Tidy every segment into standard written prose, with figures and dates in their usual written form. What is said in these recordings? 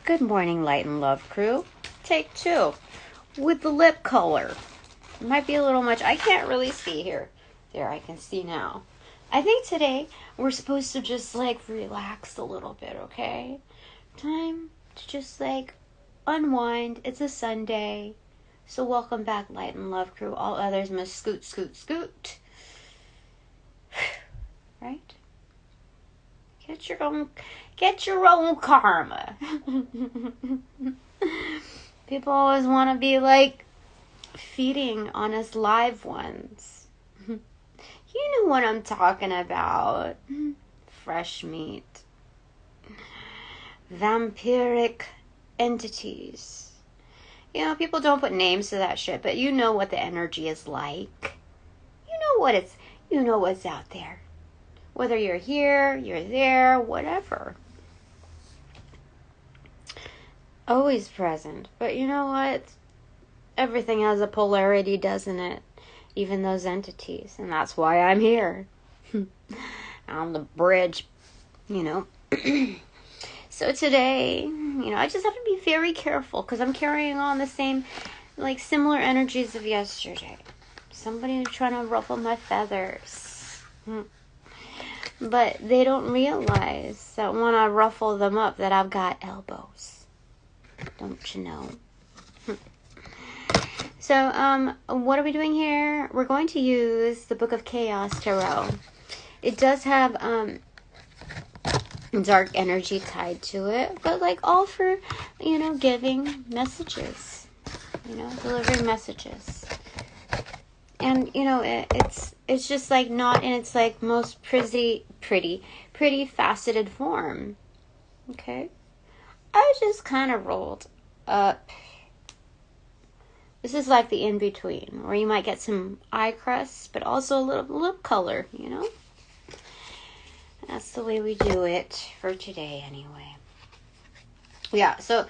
Good morning, Light and Love crew. Take 2 with the lip color. It might be a little much. I can't really see here. There, I can see now. I think today we're supposed to just relax a little bit, okay? Time to just unwind. It's a Sunday. So welcome back, Light and Love crew. All others must scoot, scoot, scoot. Right? Get your own karma. People always want to be feeding on us live ones. You know what I'm talking about. Fresh meat. Vampiric entities. You know, people don't put names to that shit, but you know what the energy is like. You know what's out there. Whether you're here, you're there, whatever. Always present. But you know what? Everything has a polarity, doesn't it? Even those entities. And that's why I'm here. On the bridge, So today, I just have to be very careful because I'm carrying on the same, similar energies of yesterday. Somebody trying to ruffle my feathers. But they don't realize that when I ruffle them up that I've got elbows. Don't you know? So, what are we doing here? We're going to use the Book of Chaos Tarot. It does have dark energy tied to it, but all for, giving messages. Delivering messages. And, it's just not in its most pretty faceted form. Okay? I just kind of rolled up. This is the in-between, where you might get some eye crust, but also a little lip color, That's the way we do it for today, anyway. Yeah, so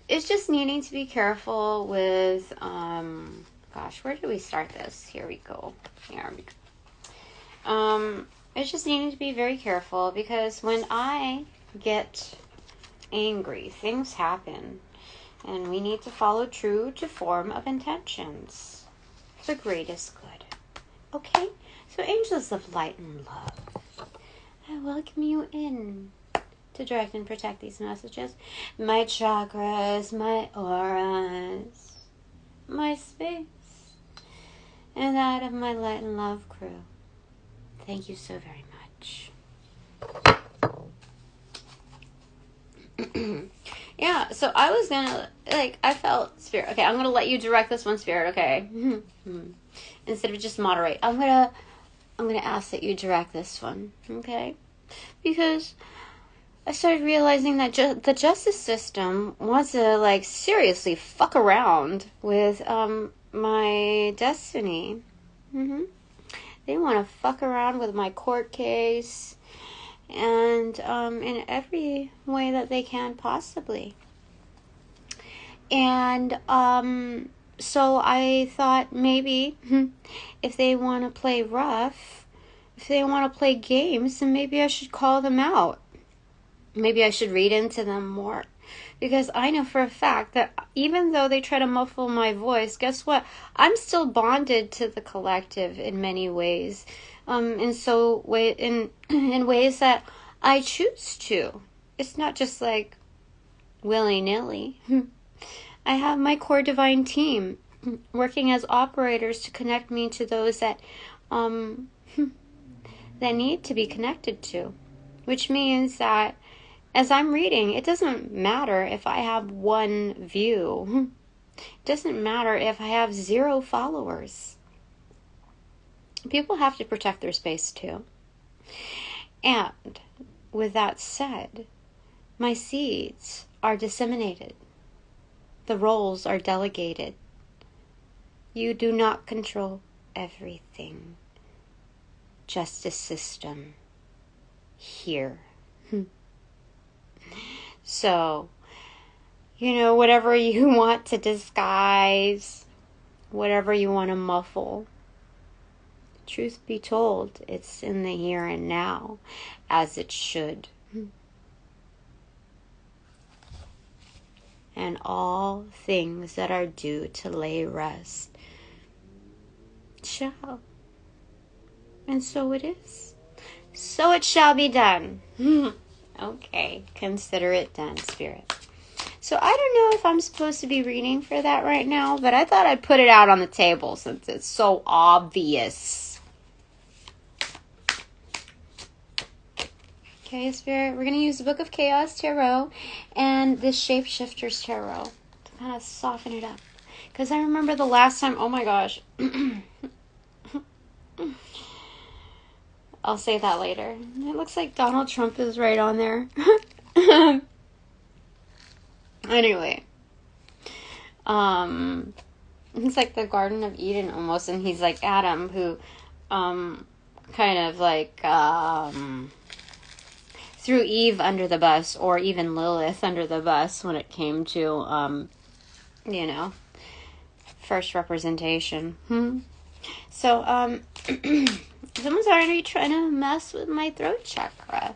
it's just needing to be careful with, where did we start this? Here we go. It's just needing to be very careful because when I get angry, things happen. And we need to follow true to form of intentions for the greatest good. Okay? So angels of light and love, I welcome you in to direct and protect these messages. My chakras, my auras, my space, and that of my light and love crew. Thank you so very much. Yeah, so I was gonna, I felt Spirit. Okay, I'm gonna let you direct this one, Spirit, okay? Instead of just moderate. I'm gonna ask that you direct this one, okay? Because I started realizing that the justice system wants to, seriously fuck around with, my destiny. They want to fuck around with my court case. And in every way that they can possibly. And so I thought maybe if they want to play rough, if they want to play games, then maybe I should call them out. Maybe I should read into them more. Because I know for a fact that even though they try to muffle my voice, guess what? I'm still bonded to the collective in many ways. In ways that I choose to. It's not just willy-nilly. I have my core divine team working as operators to connect me to those that that need to be connected to. Which means that as I'm reading, it doesn't matter if I have one view. It doesn't matter if I have 0 followers. People have to protect their space too. And with that said, my seeds are disseminated. The roles are delegated. You do not control everything. Justice system here. So, whatever you want to disguise, whatever you want to muffle, truth be told, it's in the here and now, as it should. and all things that are due to lay rest shall. And so it is. So it shall be done. Okay, consider it done, Spirit. So I don't know if I'm supposed to be reading for that right now, but I thought I'd put it out on the table since it's so obvious. Okay, Spirit, we're going to use the Book of Chaos Tarot and the Shapeshifters Tarot to kind of soften it up. Because I remember the last time, oh my gosh. I'll say that later. It looks like Donald Trump is right on there. Anyway. It's like the Garden of Eden almost, and he's like Adam, who kind of like threw Eve under the bus, or even Lilith under the bus when it came to first representation. So someone's already trying to mess with my throat chakra.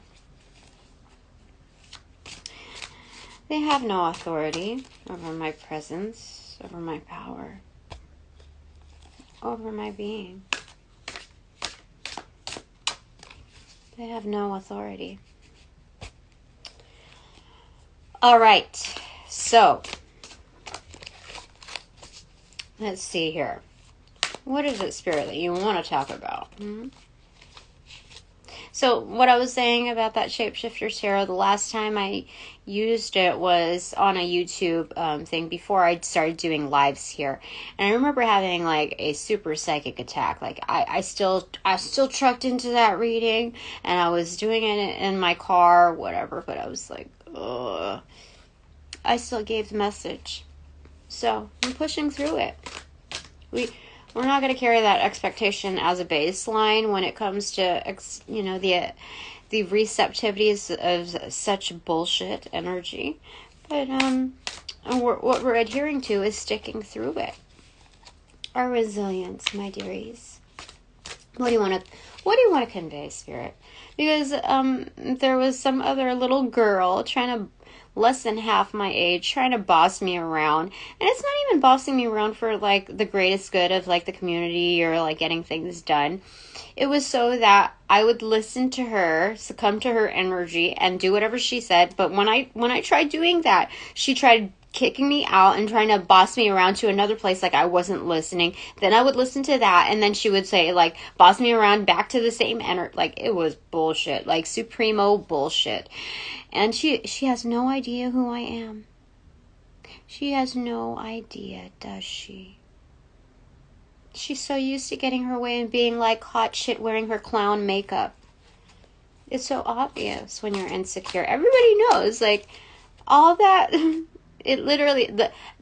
They have no authority over my presence, over my power, over my being. They have no authority. All right, so let's see here. What is it, Spirit, that you want to talk about? So what I was saying about that Shapeshifter Tarot, the last time I used it was on a YouTube thing before I started doing lives here. And I remember having like a super psychic attack. Like I still trucked into that reading, and I was doing it in my car, whatever, but I was like, ugh. I still gave the message. So I'm pushing through it. We're not going to carry that expectation as a baseline when it comes to, the receptivities of such bullshit energy. But what we're adhering to is sticking through it. Our resilience, my dearies. What do you want to convey, Spirit? Because there was some other little girl less than half my age, trying to boss me around. And it's not even bossing me around for, like, the greatest good of, like, the community or, like, getting things done. It was so that I would listen to her, succumb to her energy, and do whatever she said. But when I tried doing that, she tried kicking me out and trying to boss me around to another place like I wasn't listening. Then I would listen to that, and then she would say, like, boss me around back to the same energy. Like, it was bullshit. Like, supremo bullshit. And she has no idea who I am. She has no idea, does she? She's so used to getting her way and being like hot shit wearing her clown makeup. It's so obvious when you're insecure. Everybody knows, like, all that, it literally,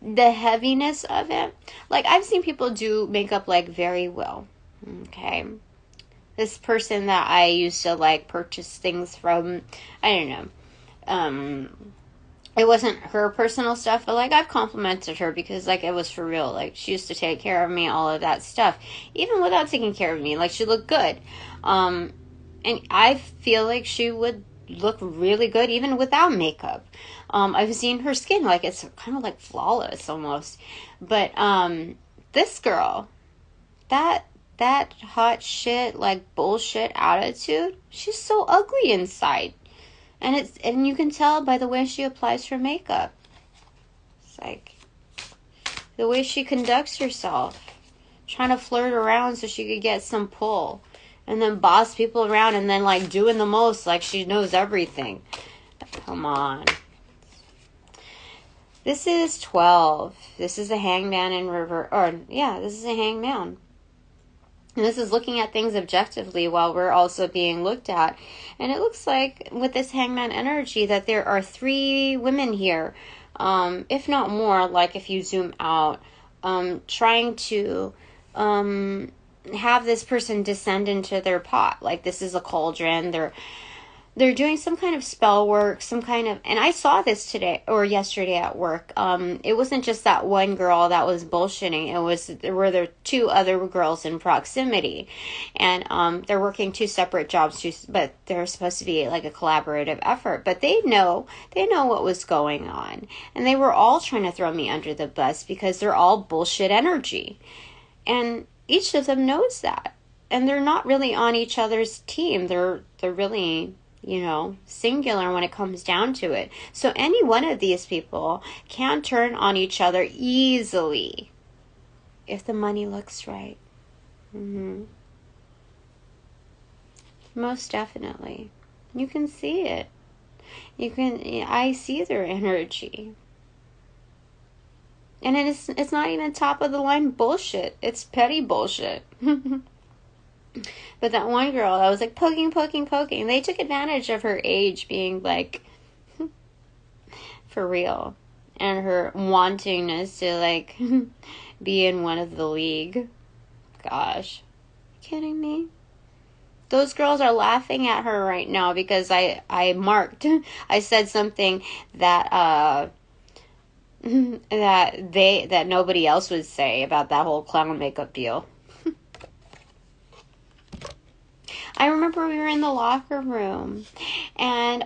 the heaviness of it. Like, I've seen people do makeup, like, very well. Okay. This person that I used to, like, purchase things from, I don't know. It wasn't her personal stuff, but, like, I've complimented her because, like, it was for real. Like, she used to take care of me, all of that stuff. Even without taking care of me, like, she looked good. And I feel like she would look really good even without makeup. I've seen her skin, like, it's kind of, like, flawless almost. But, this girl, that hot shit, like, bullshit attitude, she's so ugly inside. And you can tell by the way she applies her makeup. It's like the way she conducts herself, trying to flirt around so she could get some pull, and then boss people around, and then, like, doing the most like she knows everything. Come on. This is 12. This is a hangman in river. This is a hangman. And this is looking at things objectively while we're also being looked at. And it looks like with this hangman energy that there are 3 women here, if not more, like if you zoom out, trying to have this person descend into their pot. Like, this is a cauldron. they're doing some kind of spell work, some kind of, and I saw this today or yesterday at work. It wasn't just that one girl that was bullshitting. There were two other girls in proximity, and they're working two separate jobs, but they're supposed to be like a collaborative effort. But they know what was going on, and they were all trying to throw me under the bus because they're all bullshit energy, and each of them knows that, and they're not really on each other's team. They're really, singular when it comes down to it. So any one of these people can turn on each other easily if the money looks right. Most definitely. You can see it. I see their energy. And it's not even top of the line bullshit. It's petty bullshit. But that one girl that was like poking. They took advantage of her age being like, for real. And her wantingness to like be in one of the league. Gosh. Are you kidding me? Those girls are laughing at her right now because I said something that that nobody else would say about that whole clown makeup deal. I remember we were in the locker room, and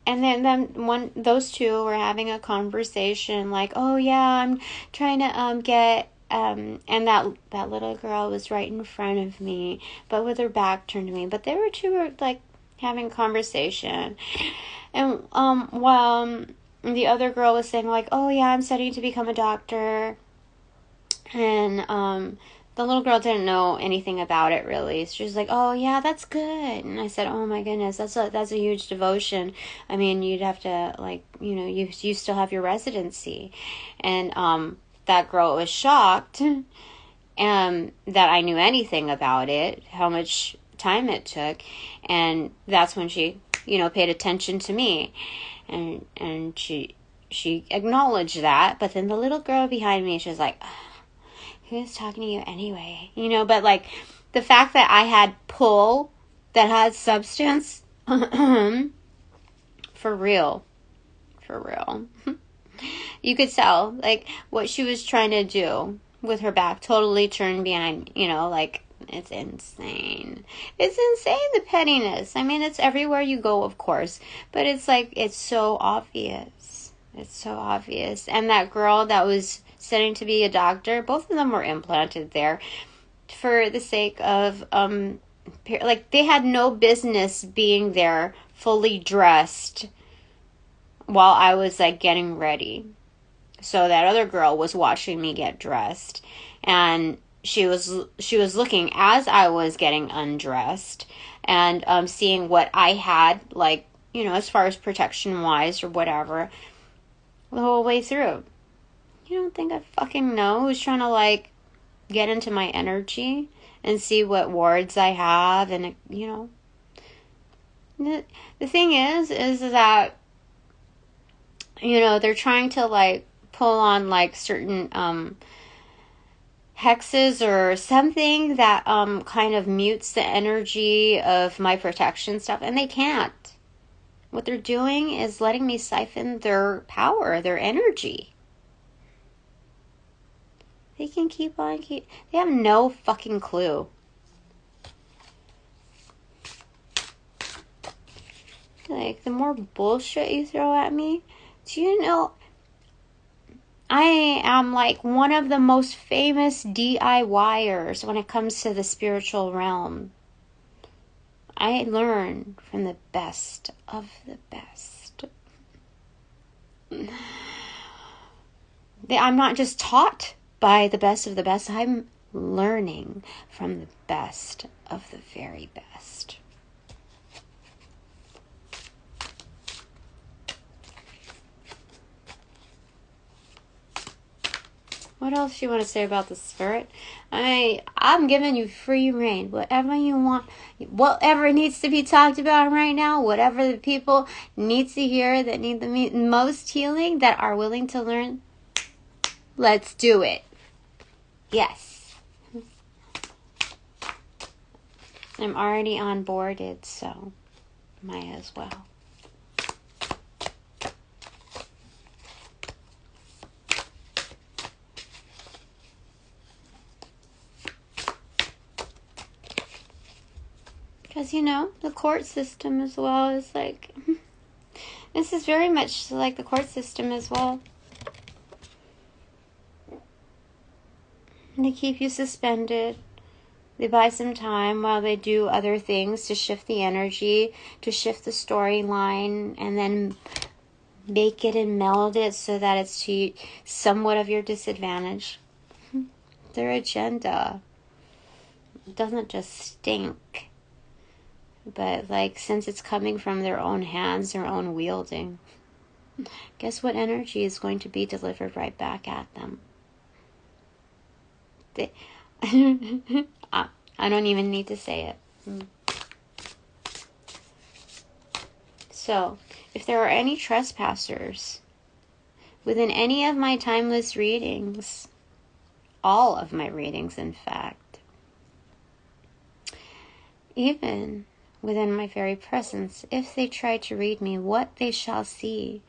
then those two were having a conversation like, oh yeah, I'm trying to get and that little girl was right in front of me, but with her back turned to me. But they were like having a conversation, and while the other girl was saying like, oh yeah, I'm studying to become a doctor, and the little girl didn't know anything about it really. So she was like, oh yeah, that's good. And I said, oh my goodness, that's a huge devotion. I mean, you'd have to like, you still have your residency. And that girl was shocked that I knew anything about it, how much time it took. And that's when she, paid attention to me. And she acknowledged that. But then the little girl behind me, she was like, who's talking to you anyway? But like the fact that I had pull that had substance, for real. You could tell like what she was trying to do with her back totally turned behind, like it's insane. It's insane, the pettiness. I mean, it's everywhere you go, of course, but it's like, it's so obvious. And that girl that was studying to be a doctor, both of them were implanted there for the sake of like they had no business being there fully dressed while I was like getting ready. So that other girl was watching me get dressed, and she was looking as I was getting undressed and seeing what I had, like, as far as protection wise or whatever, the whole way through. You don't think I fucking know who's trying to, like, get into my energy and see what wards I have, and, The thing is that, they're trying to, like, pull on, like, certain, hexes or something that, kind of mutes the energy of my protection stuff, and they can't. What they're doing is letting me siphon their power, their energy. They can they have no fucking clue. Like, the more bullshit you throw at me, do you know, I am like one of the most famous DIYers when it comes to the spiritual realm. I learn from the best of the best. I'm not just taught by the best of the best. I'm learning from the best of the very best. What else do you want to say about the spirit? I'm giving you free reign. Whatever you want, whatever needs to be talked about right now, whatever the people need to hear that need the most healing, that are willing to learn, let's do it. Yes. I'm already onboarded, so might as well. Because, you know, the court system as well is like, this is very much like the court system as well. They keep you suspended. They buy some time while they do other things to shift the energy, to shift the storyline, and then make it and meld it so that it's to somewhat of your disadvantage. Their agenda doesn't just stink. But, like, since it's coming from their own hands, their own wielding, guess what energy is going to be delivered right back at them? I don't even need to say it. So, if there are any trespassers within any of my timeless readings, all of my readings, in fact, even within my very presence, if they try to read me, what they shall see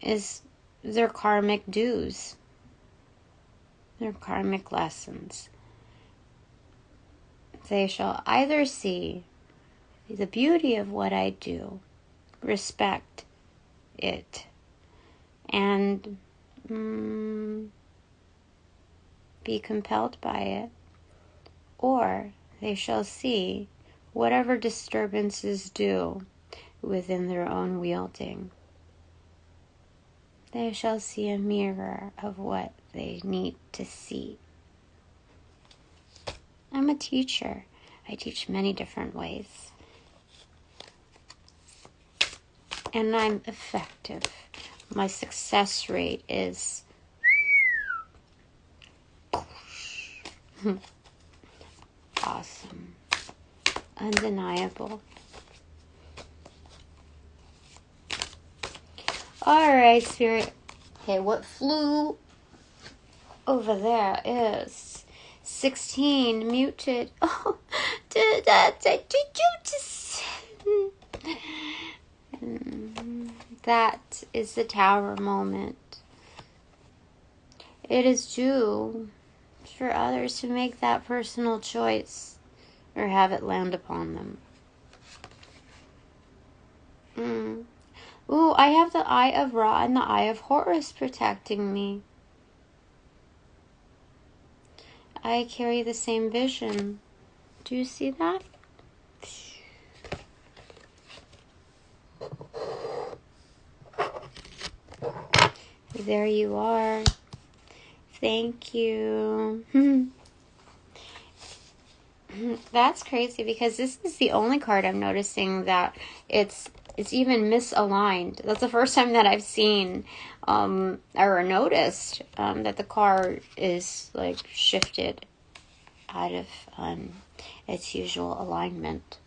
is their karmic dues, their karmic lessons. They shall either see the beauty of what I do, respect it, and be compelled by it, or they shall see whatever disturbances do within their own wielding. They shall see a mirror of what they need to see. I'm a teacher. I teach many different ways. And I'm effective. My success rate is awesome. Undeniable. Alright, Spirit. Okay, what flew over there is 16 muted. Oh, did you just... That is the Tower moment. It is due for others to make that personal choice or have it land upon them. Ooh, I have the Eye of Ra and the Eye of Horus protecting me. I carry the same vision. Do you see that? There you are. Thank you. That's crazy because this is the only card I'm noticing that it's even misaligned. That's the first time that I've seen or noticed that the card is like shifted out of its usual alignment.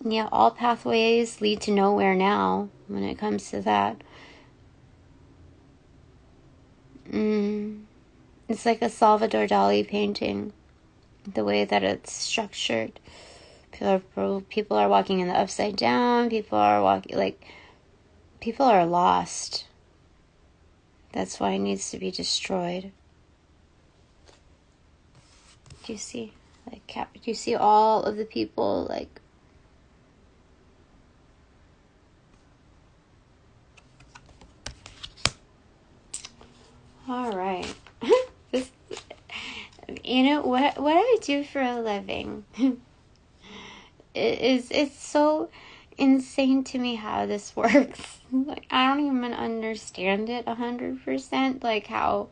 Yeah, all pathways lead to nowhere now when it comes to that. It's like a Salvador Dali painting, the way that it's structured. People are walking in the upside down. People are lost. That's why it needs to be destroyed. Do you see? Do you see all of the people All right. What I do for a living. It's so insane to me how this works. I don't even understand it 100%, how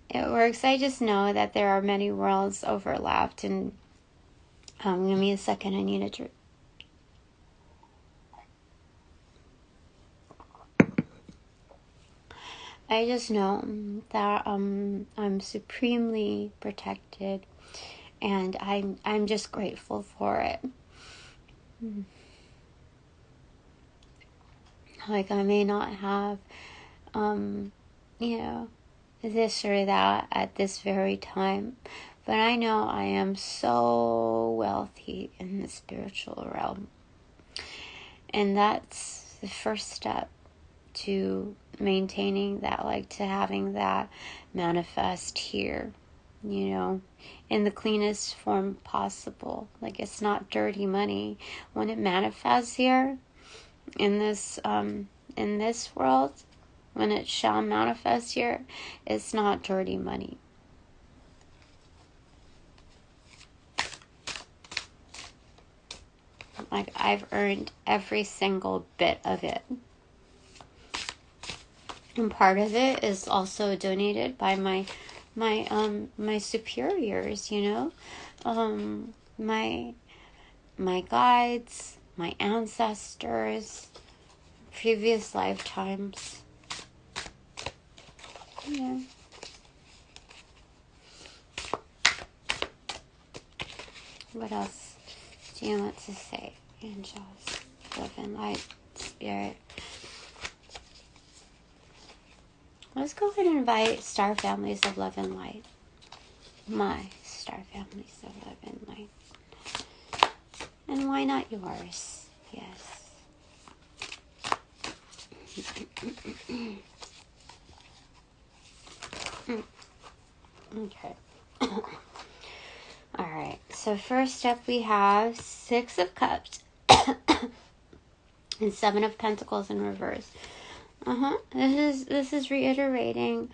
it works. I just know that there are many worlds overlapped, and give me a second. I need a drink. I just know that I'm supremely protected, and I'm just grateful for it. I may not have, this or that at this very time, but I know I am so wealthy in the spiritual realm. And that's the first step to maintaining that, like to having that manifest here, in the cleanest form possible. Like, it's not dirty money. When it manifests here in this world, when it shall manifest here, it's not dirty money. Like, I've earned every single bit of it. And part of it is also donated by my superiors, my guides, my ancestors, previous lifetimes. Yeah. What else do you want to say, angels, love and light, spirit? Let's go ahead and invite star families of love and light. My star families of love and light. And why not yours? Yes. Okay. Alright, so first up we have 6 of Cups and 7 of Pentacles in reverse. This is reiterating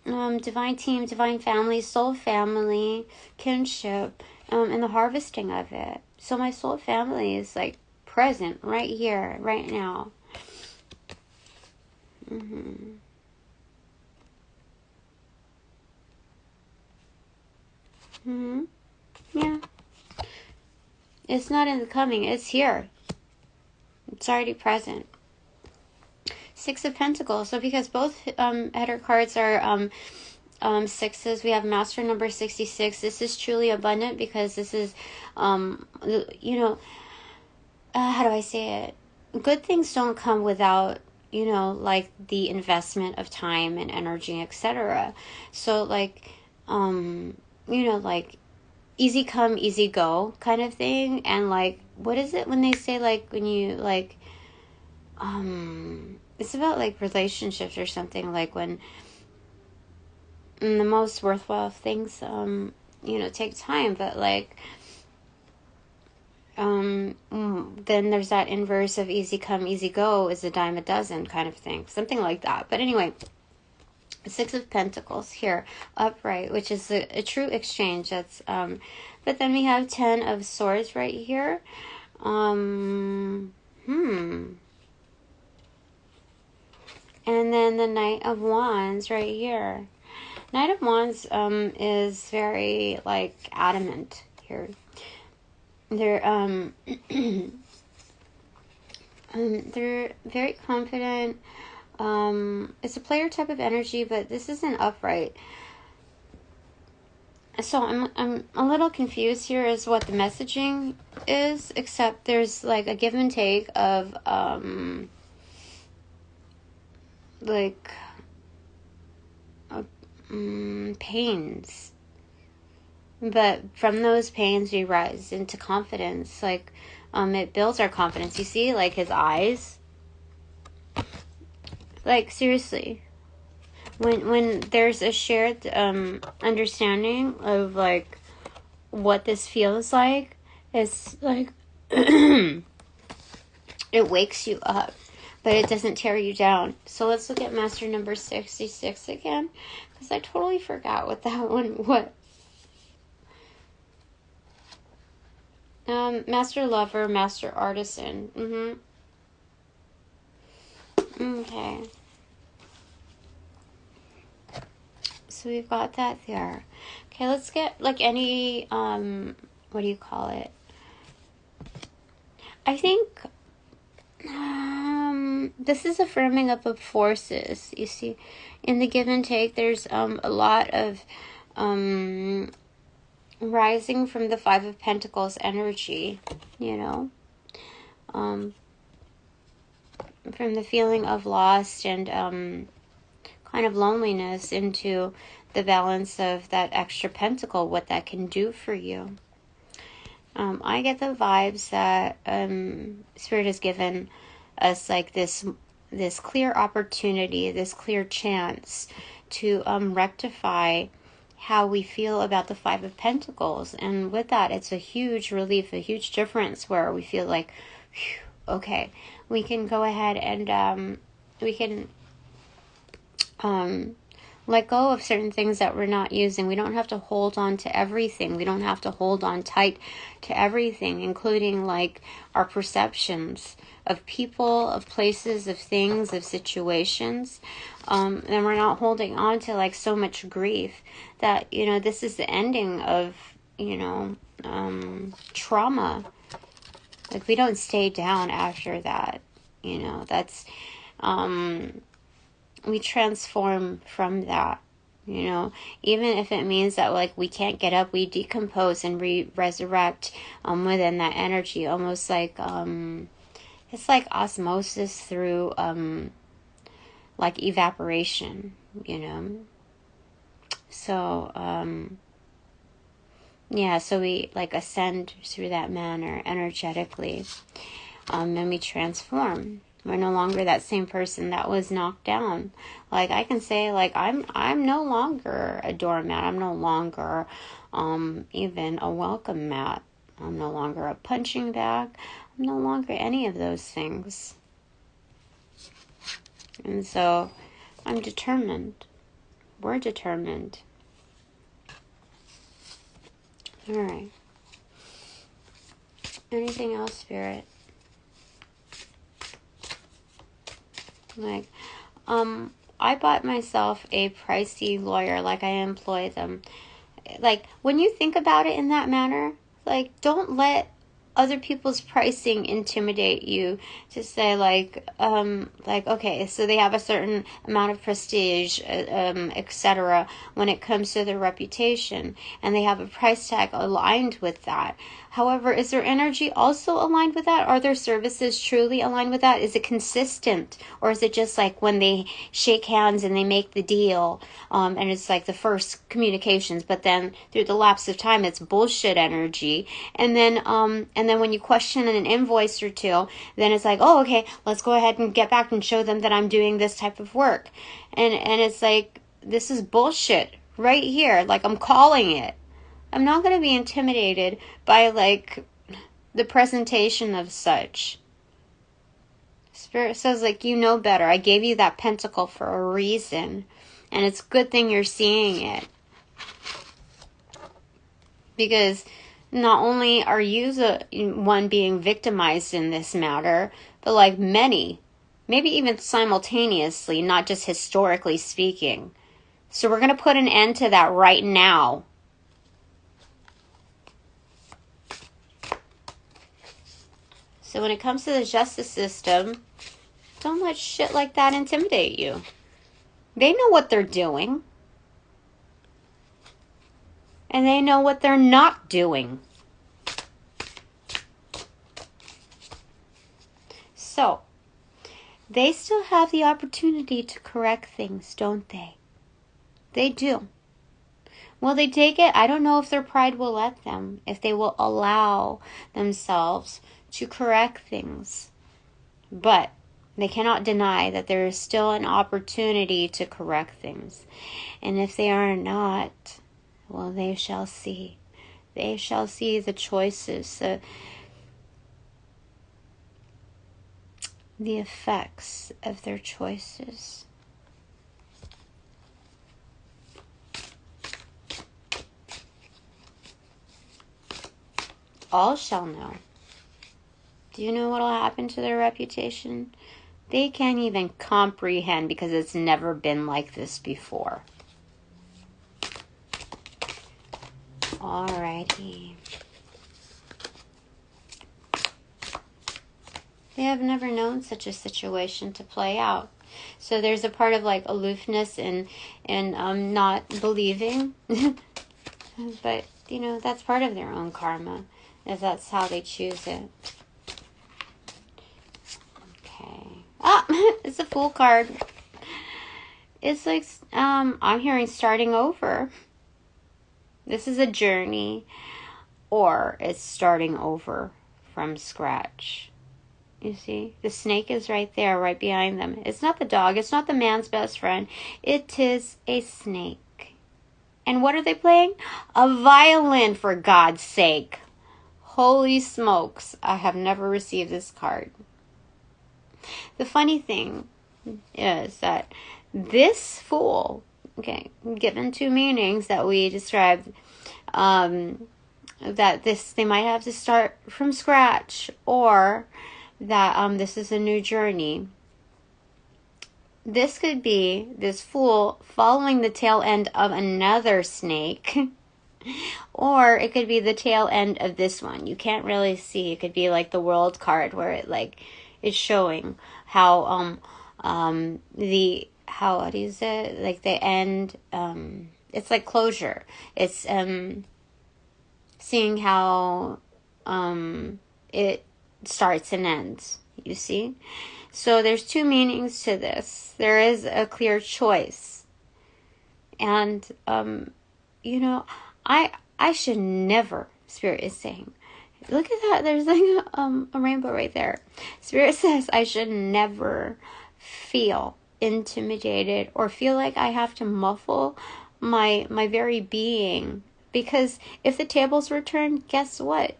divine team, divine family, soul family, kinship, and the harvesting of it. So my soul family is like present right here, right now. Yeah. It's not in the coming, it's here. It's already present. 6 of Pentacles. So because both header cards are sixes, we have Master number 66. This is truly abundant because this is, how do I say it? Good things don't come without, like the investment of time and energy, etc. So like, like easy come, easy go kind of thing. And like, what is it when they say like when you like, it's about like relationships or something, like when the most worthwhile things, take time, but like, then there's that inverse of easy come, easy go is a dime a dozen kind of thing, something like that. But anyway, 6 of Pentacles here, upright, which is a true exchange. That's, but then we have 10 of Swords right here. And then the Knight of Wands right here. Knight of Wands is very like adamant here. They're they're very confident. It's a player type of energy, but this isn't upright. So I'm a little confused here as what the messaging is, except there's like a give and take of pains, but from those pains we rise into confidence. Like it builds our confidence. You see, like his eyes, like seriously, when there's a shared understanding of like what this feels like, it's like it wakes you up, but it doesn't tear you down. So let's look at Master number 66 again, because I totally forgot what that one was. Master Lover, Master Artisan. Okay. So we've got that there. Okay, let's get like any, what do you call it? I think this is a firming up of forces. You see, in the give and take, there's a lot of rising from the 5 of Pentacles energy, from the feeling of lost and kind of loneliness into the balance of that extra pentacle, what that can do for you. I get the vibes that Spirit has given us like this clear opportunity, this clear chance to rectify how we feel about the Five of Pentacles. And with that, it's a huge relief, a huge difference where we feel like, whew, okay, we can go ahead and we can let go of certain things that we're not using. We don't have to hold on to everything. We don't have to hold on tight to everything, including like our perceptions of people, of places, of things, of situations. And we're not holding on to like so much grief that, you know, this is the ending of, you know, trauma. Like, we don't stay down after that, you know, that's, we transform from that, you know, even if it means that like we can't get up, we decompose and resurrect within that energy, almost like it's like osmosis through like evaporation, you know. So yeah, so we like ascend through that manner energetically, and we transform. We're no longer that same person that was knocked down. Like, I can say, like, I'm no longer a doormat. I'm no longer even a welcome mat. I'm no longer a punching bag. I'm no longer any of those things. And so I'm determined. We're determined. All right. Anything else, Spirit? Like, I bought myself a pricey lawyer, like I employ them. Like, when you think about it in that manner, like, don't let other people's pricing intimidate you to say like, okay, so they have a certain amount of prestige, etc. when it comes to their reputation, and they have a price tag aligned with that. However, is their energy also aligned with that? Are their services truly aligned with that? Is it consistent? Or is it just like when they shake hands and they make the deal, and it's like the first communications, but then through the lapse of time, it's bullshit energy. And then when you question an invoice or two, then it's like, oh, okay, let's go ahead and get back and show them that I'm doing this type of work. And it's like, this is bullshit right here. Like, I'm calling it. I'm not going to be intimidated by, like, the presentation of such. Spirit says, like, you know better. I gave you that pentacle for a reason. And it's a good thing you're seeing it. Because not only are you the one being victimized in this matter, but, like, many. Maybe even simultaneously, not just historically speaking. So we're going to put an end to that right now. So when it comes to the justice system, don't let shit like that intimidate you. They know what they're doing. And they know what they're not doing. So, they still have the opportunity to correct things, don't they? They do. Will they take it? I don't know if their pride will let them, if they will allow themselves to correct things. But they cannot deny that there is still an opportunity to correct things. And if they are not, well, they shall see. They shall see the choices, the effects of their choices. All shall know. Do you know what will happen to their reputation? They can't even comprehend because it's never been like this before. Alrighty. They have never known such a situation to play out. So there's a part of like aloofness and not believing. But, you know, that's part of their own karma, if that's how they choose it. Okay. Ah, it's a Fool card. it's like, I'm hearing starting over. This is a journey, or it's starting over from scratch. You see, the snake is right there, right behind them. It's not the dog. It's not the man's best friend. It is a snake. And what are they playing? A violin, for God's sake. Holy smokes, I have never received this card. The funny thing is that this Fool, okay, given two meanings that we described, that they might have to start from scratch, or that this is a new journey. This could be this Fool following the tail end of another snake, or it could be the tail end of this one. You can't really see. It could be like the World card, where it like is showing how how do you say it? Like the end. It's like closure. It's seeing how it starts and ends, you see? So there's two meanings to this. There is a clear choice. And, you know, I should never, Spirit is saying, look at that, there's like a rainbow right there. Spirit says I should never feel intimidated or feel like I have to muffle my very being. Because if the tables were turned, guess what?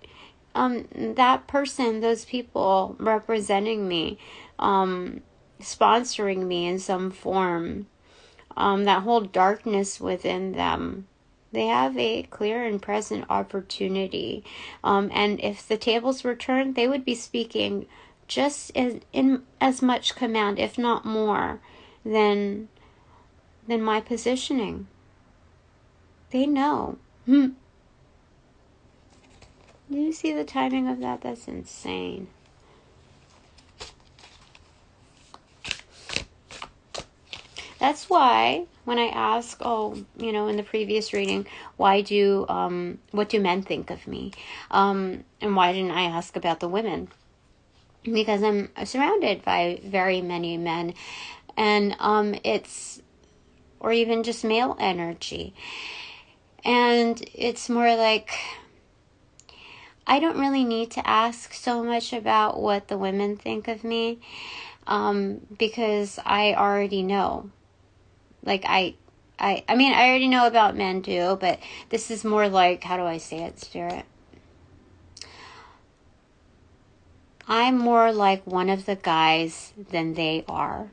That person, those people representing me, sponsoring me in some form, that whole darkness within them, they have a clear and present opportunity. And if the tables were turned, they would be speaking just in as much command, if not more, than my positioning. They know. Do you see the timing of that? That's insane. That's why when I ask, in the previous reading, what do men think of me? And why didn't I ask about the women? Because I'm surrounded by very many men, and or even just male energy. And it's more like, I don't really need to ask so much about what the women think of me, because I already know. Like, I mean, I already know about men too, but this is more like, how do I say it, Spirit? I'm more like one of the guys than they are.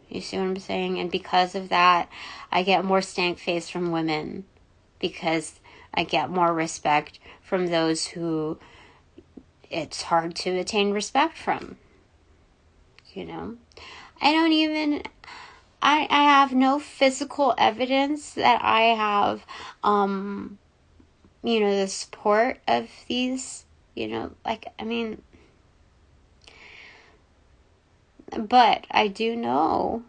You see what I'm saying? And because of that, I get more stank face from women, because I get more respect from those who it's hard to attain respect from. You know? I have no physical evidence that I have, the support of these, but I do know,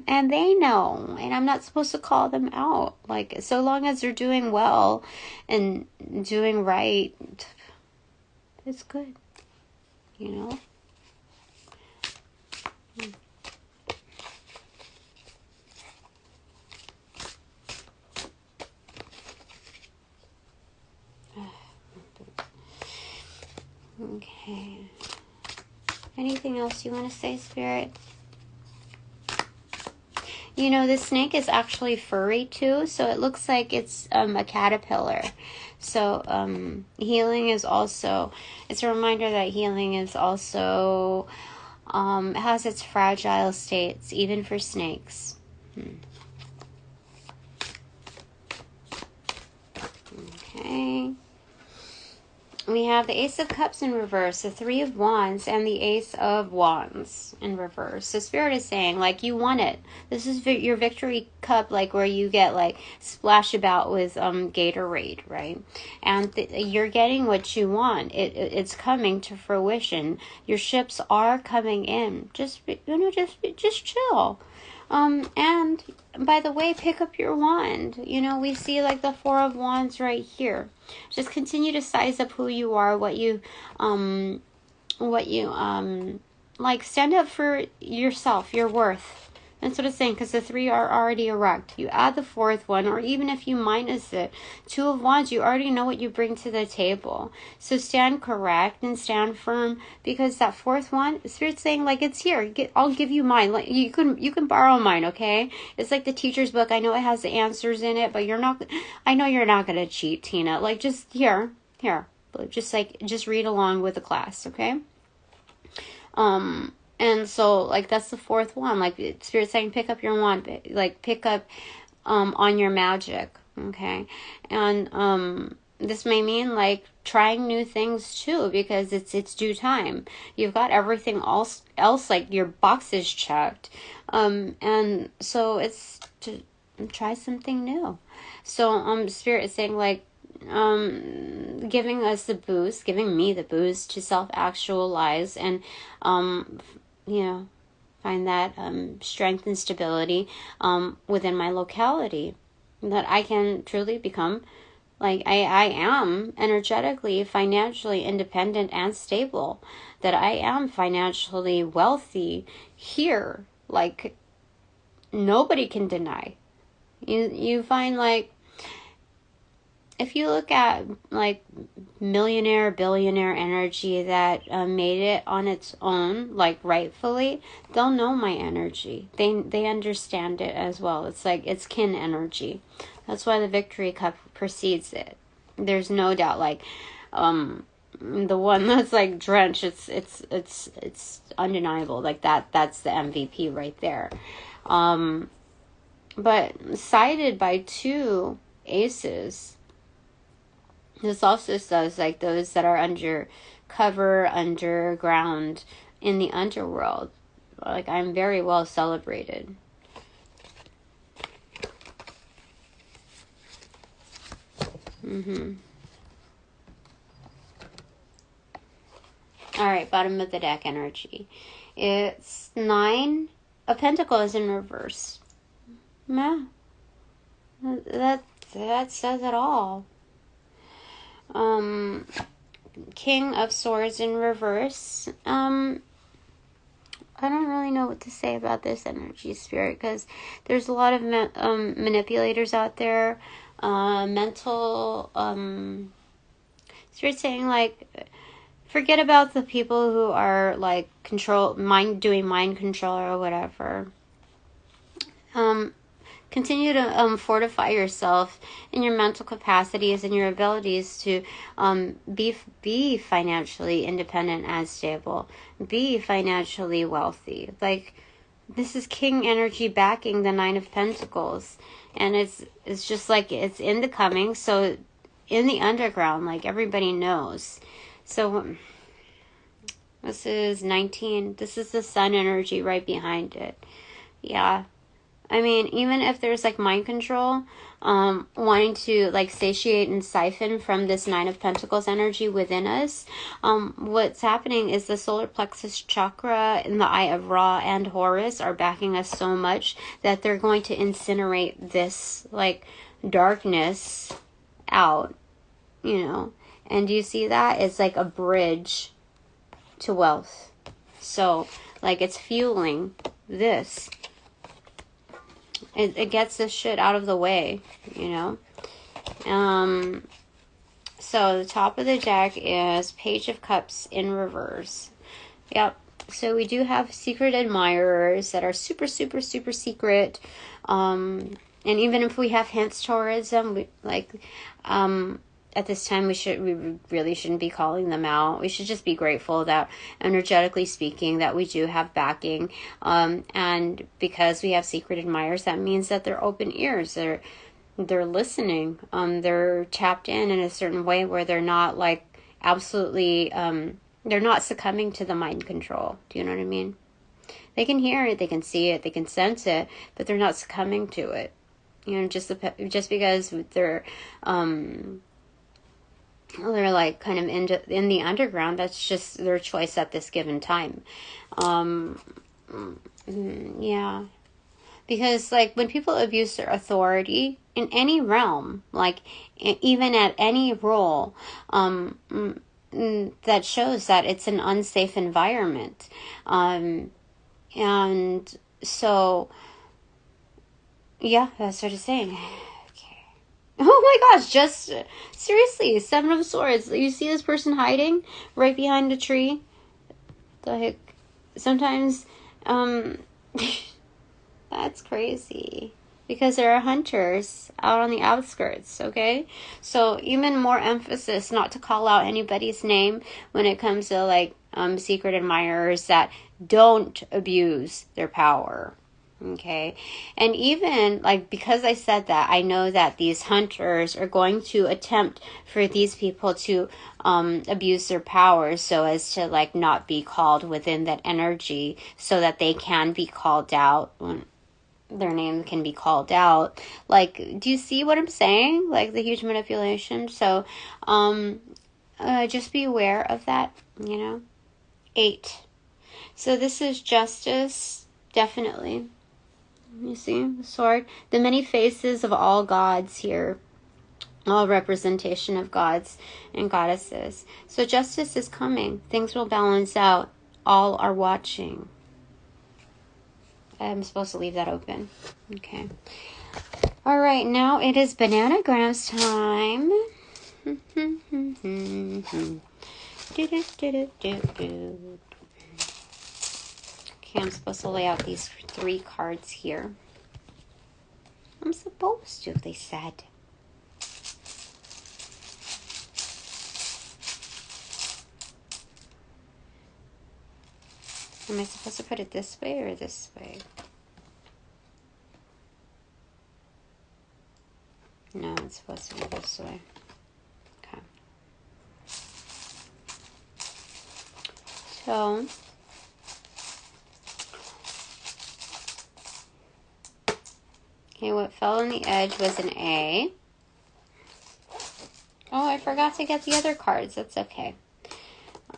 and they know, and I'm not supposed to call them out. Like, so long as they're doing well and doing right, it's good, you know? Okay. Anything else you want to say, Spirit? You know, this snake is actually furry too, so it looks like it's a caterpillar. So healing is also, it's a reminder that healing is also, has its fragile states, even for snakes. Okay. We have the Ace of Cups in reverse, the Three of Wands, and the Ace of Wands in reverse. So Spirit is saying, like, you won it. This is your victory cup, like, where you get, like, splash about with Gatorade, right? And you're getting what you want. It's coming to fruition. Your ships are coming in. Just chill. And by the way, pick up your wand. You know, we see like the Four of Wands right here. Just continue to size up who you are, what you like, stand up for yourself, your worth, That's what it's saying, because the 3 are already erect. You add the 4th one, or even if you minus it, 2 of Wands, you already know what you bring to the table. So stand correct and stand firm, because that 4th one, Spirit's saying, like, it's here. I'll give you mine. Like, you can borrow mine, okay? It's like the teacher's book. I know it has the answers in it, but I know you're not going to cheat, Tina. Like, just here. Just read along with the class, okay? And so, like, that's the 4th one. Like, Spirit's saying, pick up your wand. Like, pick up on your magic, okay? And this may mean, like, trying new things, too, because it's due time. You've got everything else like, your boxes checked. And so it's to try something new. So, Spirit is saying, like, giving us the boost, giving me the boost to self-actualize and, find that strength and stability within my locality, that I can truly become, like, I am energetically, financially independent and stable, that I am financially wealthy here, like, nobody can deny. You find, like, if you look at, like, millionaire, billionaire energy that made it on its own, like, rightfully, they'll know my energy. They understand it as well. It's like, it's kin energy. That's why the victory cup precedes it. There's no doubt, like, the one that's, like, drenched, it's undeniable. Like, that's the MVP right there. But sided by 2 aces, this also says, like, those that are underground, in the underworld. Like, I'm very well celebrated. Alright, bottom of the deck energy. It's 9 of Pentacles in reverse. Yeah. That says it all. King of Swords in reverse. I don't really know what to say about this energy, Spirit, because there's a lot of manipulators out there. Mental Spirit saying, like, forget about the people who are, like, doing mind control or whatever. Continue to fortify yourself in your mental capacities and your abilities to be financially independent and stable. Be financially wealthy. Like, this is King energy backing the 9 of Pentacles. And it's just like, it's in the coming. So in the underground, like, everybody knows. So this is 19. This is the Sun energy right behind it. Yeah. I mean, even if there's, like, mind control, wanting to, like, satiate and siphon from this 9 of Pentacles energy within us, what's happening is the solar plexus chakra and the Eye of Ra and Horus are backing us so much that they're going to incinerate this, like, darkness out, And do you see that? It's like a bridge to wealth. So, like, it's fueling this. It gets this shit out of the way, So the top of the deck is Page of Cups in reverse. Yep. So we do have secret admirers that are super, super, super secret. And even if we have hints towards them, at this time, we really shouldn't be calling them out. We should just be grateful that, energetically speaking, that we do have backing. And because we have secret admirers, that means that they're open ears. They're listening. They're tapped in a certain way where they're not, like, absolutely, they're not succumbing to the mind control. Do you know what I mean? They can hear it, they can see it, they can sense it, but they're not succumbing to it. Just because they're like kind of in the underground, that's just their choice at this given time. Yeah. Because, like, when people abuse their authority in any realm, like, even at any role, that shows that it's an unsafe environment. And So, yeah, that's what it's saying. Okay. Oh my gosh, just seriously, Seven of Swords. You see this person hiding right behind a tree? The heck? Sometimes, that's crazy. Because there are hunters out on the outskirts, okay? So even more emphasis not to call out anybody's name when it comes to like secret admirers that don't abuse their power. Okay. And even like because I said that, I know that these hunters are going to attempt for these people to abuse their powers so as to like not be called within that energy so that they can be called out when their name can be called out. Like, do you see what I'm saying? Like the huge manipulation. So just be aware of that, you know. 8. So this is justice, definitely. You see the sword, the many faces of all gods here, all representation of gods and goddesses. So justice is coming. Things will balance out. All are watching. I'm supposed to leave that open. Okay. All right, now it is bananagrams time. Okay, I'm supposed to lay out these 3 cards here. I'm supposed to, they said. Am I supposed to put it this way or this way? No, it's supposed to be this way. Okay. So, okay, what fell on the edge was an A. Oh, I forgot to get the other cards. That's okay.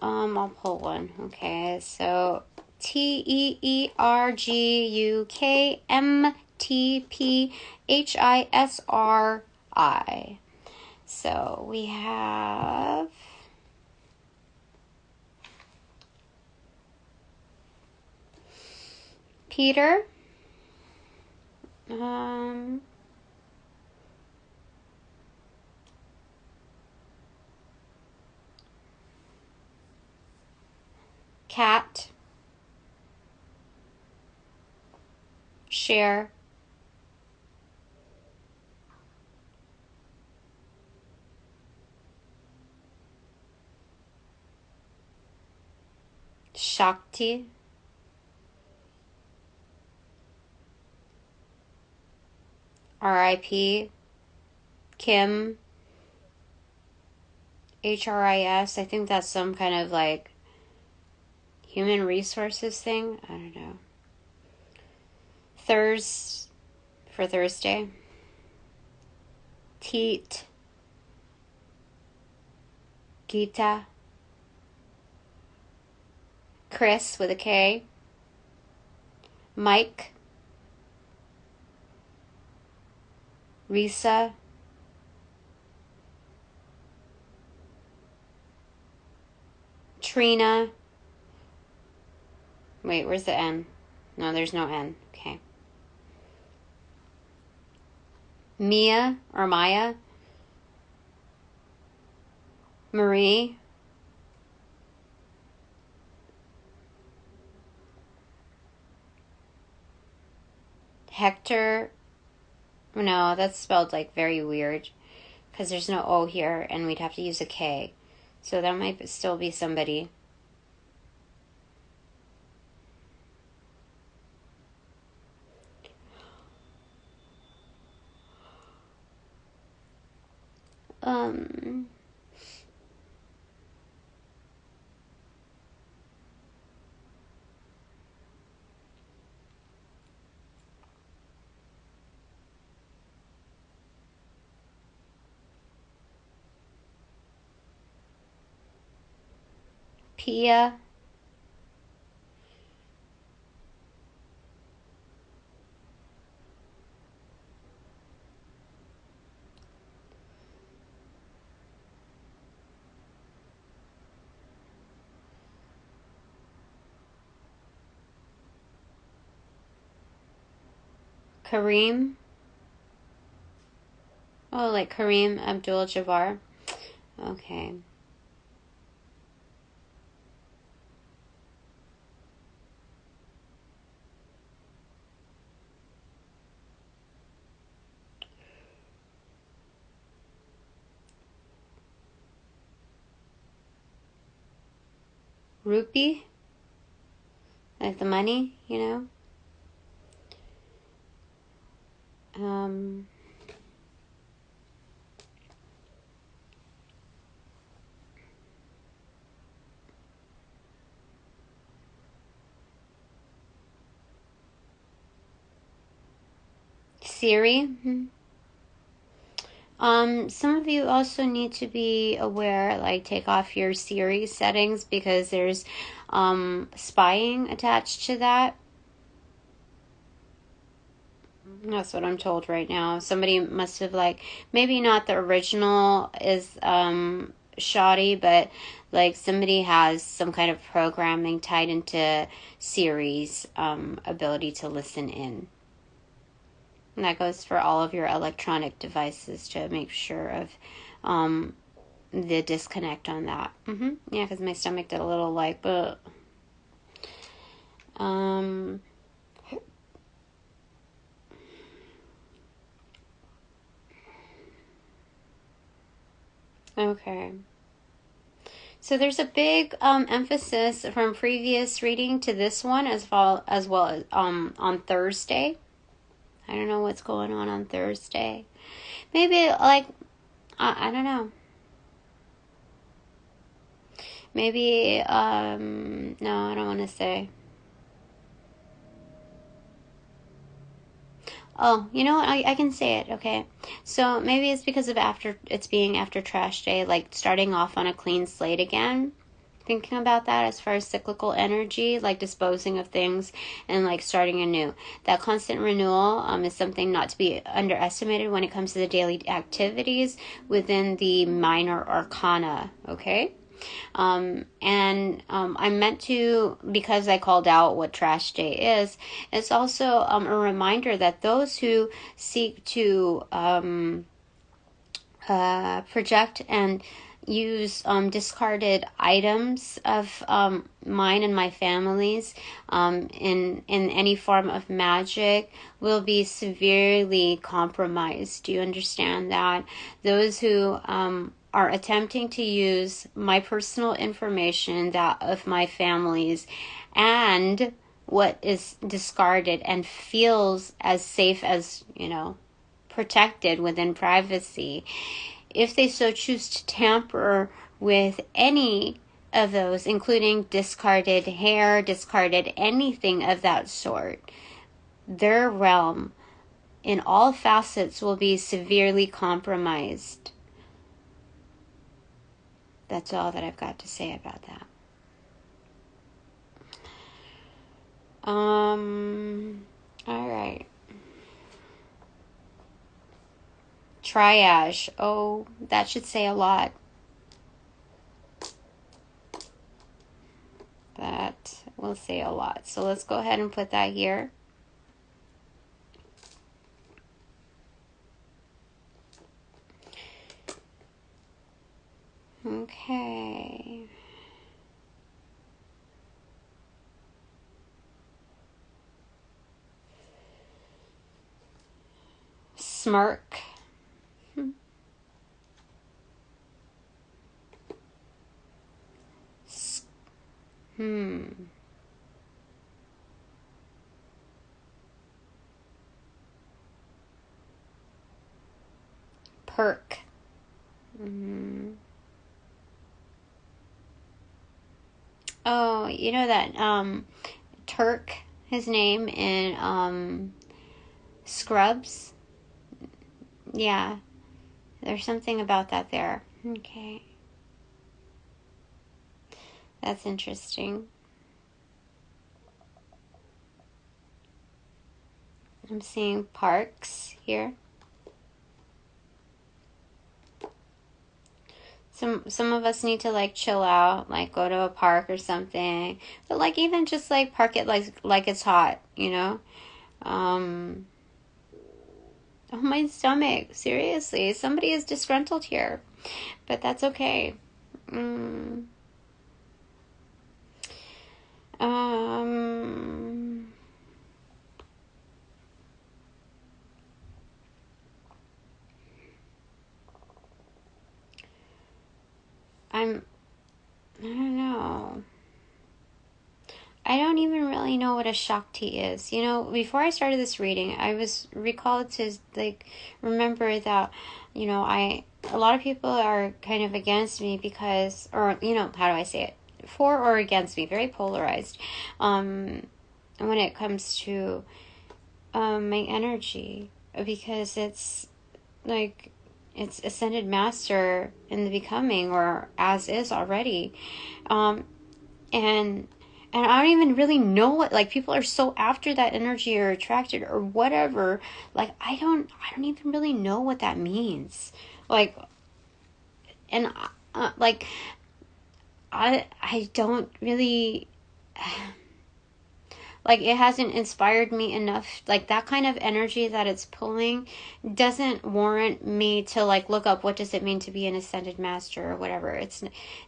I'll pull one. Okay, so TEERGUKMTPHISRI. So we have Peter. Cat. Share. Shakti. R.I.P. Kim. HRIS. I think that's some kind of like human resources thing. I don't know. Thurs for Thursday. Teet. Gita. Chris with a K. Mike. Risa. Trina. Wait, where's the N? No, there's no N. Okay. Mia or Maya. Marie. Hector. No, that's spelled like very weird because there's no O here and we'd have to use a K. So that might still be somebody. Pia. Kareem. Oh, like Kareem Abdul-Jabbar. Okay. Rupee? Like the money, you know? Siri. Some of you also need to be aware, like take off your Siri settings because there's spying attached to that. That's what I'm told right now. Somebody must have, like, maybe not the original is shoddy, but like somebody has some kind of programming tied into Siri's ability to listen in. And that goes for all of your electronic devices to make sure of the disconnect on that. Yeah, because my stomach did a little like, okay. So there's a big emphasis from previous reading to this one as well as on Thursday. I don't know what's going on Thursday. Maybe like I don't know. Maybe no, I don't want to say. Oh, you know what? I can say it, okay? So maybe it's because of it's being after trash day, like starting off on a clean slate again. Thinking about that as far as cyclical energy, like disposing of things and like starting anew. That constant renewal is something not to be underestimated when it comes to the daily activities within the minor arcana, okay? I meant to, because I called out what trash day is, it's also a reminder that those who seek to project and use discarded items of mine and my family's in any form of magic will be severely compromised. Do you understand that? Those who are attempting to use my personal information, that of my family's, and what is discarded and feels as safe as, protected within privacy, if they so choose to tamper with any of those, including discarded hair, discarded anything of that sort, their realm in all facets will be severely compromised. That's all that I've got to say about that. All right. Triage. Oh, that should say a lot. That will say a lot. So let's go ahead and put that here. Okay. Smirk. Perk. Oh, you know that Turk, his name in Scrubs? Yeah. There's something about that there. Okay. That's interesting. I'm seeing parks here. Some of us need to like chill out, like go to a park or something. But like even just like park it like it's hot, Oh, my stomach. Seriously, somebody is disgruntled here. But that's okay. Um, I don't know. I don't even really know what a Shakti is. You know, before I started this reading, I was recalled to like remember that, you know, a lot of people are kind of against me because, or you know, how do I say it? For or against me, very polarized. When it comes to my energy, because it's like it's ascended master in the becoming, or as is already, and I don't even really know what, like, people are so after that energy or attracted or whatever. Like, I don't even really know what that means. Like, and like, I don't really, like, it hasn't inspired me enough. Like, that kind of energy that it's pulling doesn't warrant me to like look up what does it mean to be an ascended master or whatever. It's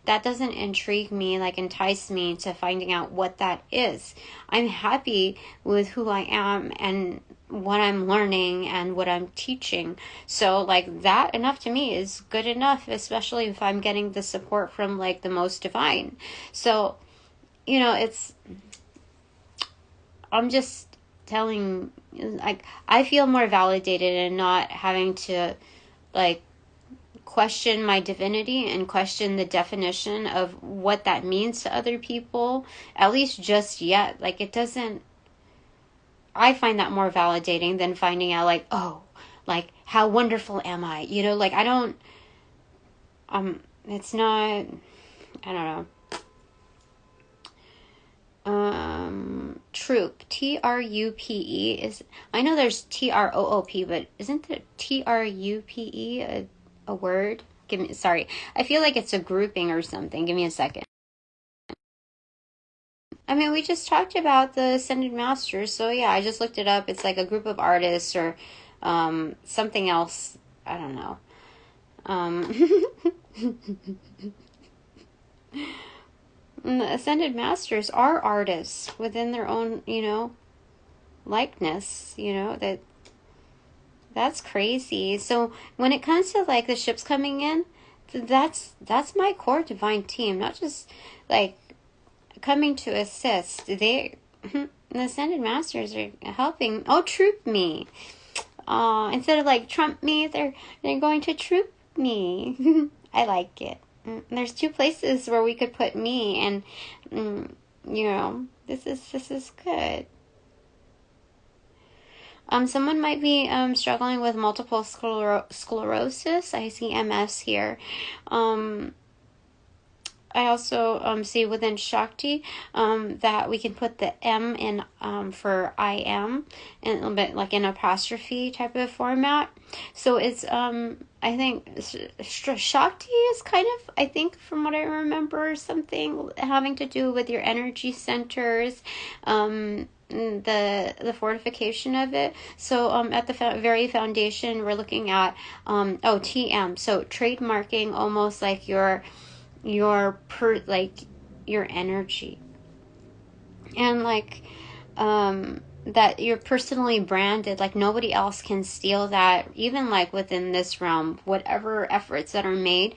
that doesn't intrigue me, like entice me to finding out what that is. I'm happy with who I am and what I'm learning and what I'm teaching. So like that enough to me is good enough, especially if I'm getting the support from like the most divine. So, you know, I'm just telling, like, I feel more validated in not having to, like, question my divinity and question the definition of what that means to other people, at least just yet. Like, it doesn't, I find that more validating than finding out, like, oh, like, how wonderful am I? You know, like, I don't, it's not, I don't know. Troop, Trupe is, I know there's Troop, but isn't the Trupe a word? Sorry, I feel like it's a grouping or something. Give me a second. I mean, we just talked about the Ascended Masters, so yeah, I just looked it up. It's like a group of artists or something else. I don't know. The Ascended Masters are artists within their own, you know, likeness, you know, that's crazy. So when it comes to like the ships coming in, that's my core divine team, not just like coming to assist. The Ascended Masters are helping. Oh, troop me. Instead of like trump me, they're going to troop me. I like it. There's two places where we could put me, and you know, this is good. Someone might be struggling with multiple sclerosis. I see MS here. I also see within Shakti that we can put the M in for I am, and a little bit like an apostrophe type of format. So it's I think Shakti is kind of, I think from what I remember, something having to do with your energy centers, the fortification of it. So at the very foundation, we're looking at TM. So trademarking almost like your energy, and like that you're personally branded, like nobody else can steal that, even like within this realm. Whatever efforts that are made,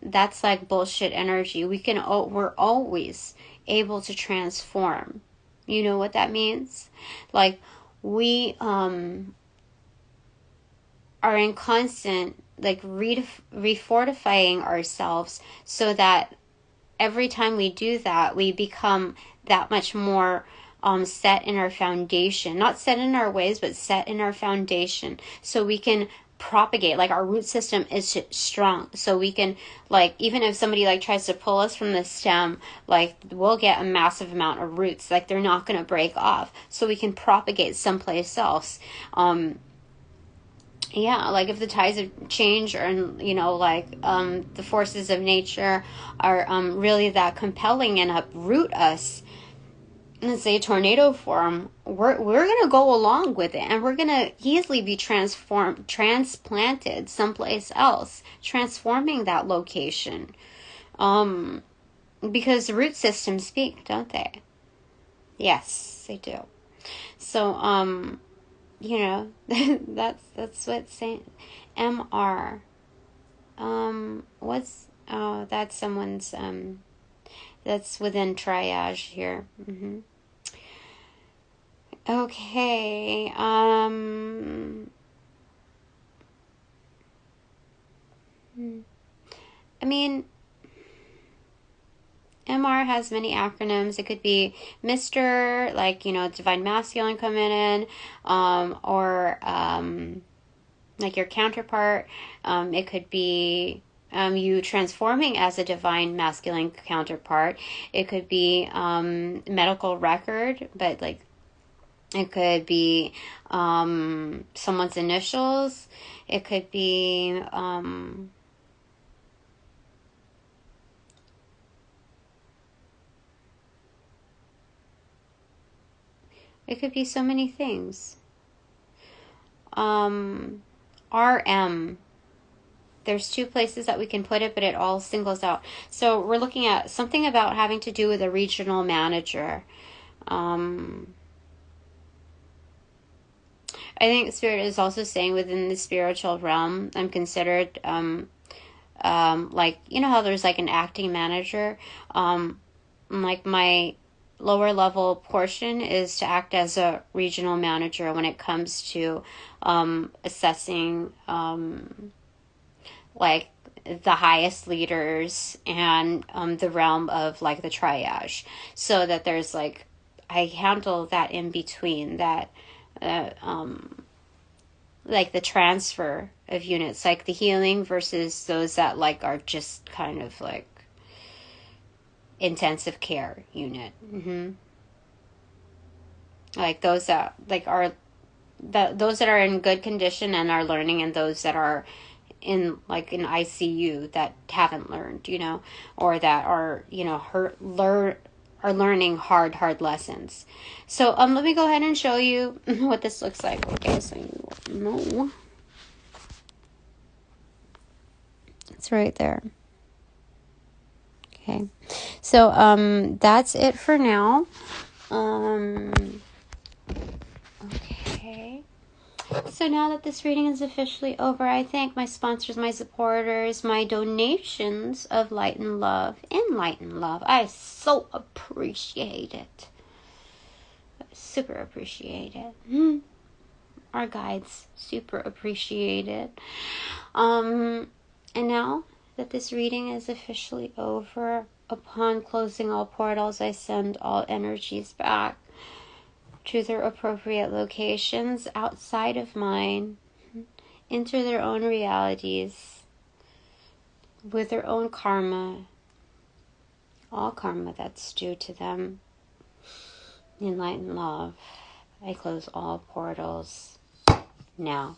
that's like bullshit energy. We're always able to transform. You know what that means? Like, we are in constant like refortifying ourselves, so that every time we do that, we become that much more set in our foundation. Not set in our ways, but set in our foundation, so we can propagate. Like, our root system is strong, so we can, like, even if somebody like tries to pull us from the stem, like, we'll get a massive amount of roots. Like, they're not going to break off, so we can propagate someplace else. Yeah, like if the tides of change, or you know, like the forces of nature are really that compelling and uproot us, let's say tornado form, we're gonna go along with it, and we're gonna easily be transplanted someplace else, transforming that location. Because the root systems speak, don't they? Yes, they do. So, you know, that's what Saint MR. That's someone's, that's within triage here. Okay, I mean, MR has many acronyms. It could be Mr., like, Divine Masculine coming in, or like your counterpart. It could be you transforming as a Divine Masculine counterpart. It could be medical record, but like it could be someone's initials. It could be it could be so many things. RM. There's two places that we can put it, but it all singles out. So we're looking at something about having to do with a regional manager. I think Spirit is also saying within the spiritual realm, I'm considered, like, how there's like an acting manager. Like my lower level portion is to act as a regional manager when it comes to assessing like the highest leaders and the realm of like the triage, so that there's like I handle that in between that like the transfer of units, like the healing versus those that like are just kind of like intensive care unit. Like those that like are those that are in good condition and are learning, and those that are in like an ICU that haven't learned, or that are are learning hard lessons. So let me go ahead and show you what this looks like. Okay, so you know it's right there. Okay, so that's it for now. Okay. So now that this reading is officially over, I thank my sponsors, my supporters, my donations of light and love. Enlighten love. I so appreciate it. Super appreciate it. Our guides, super appreciate it. And now that this reading is officially over, upon closing all portals, I send all energies back to their appropriate locations outside of mine, into their own realities, with their own karma, all karma that's due to them. In light and love, I close all portals now.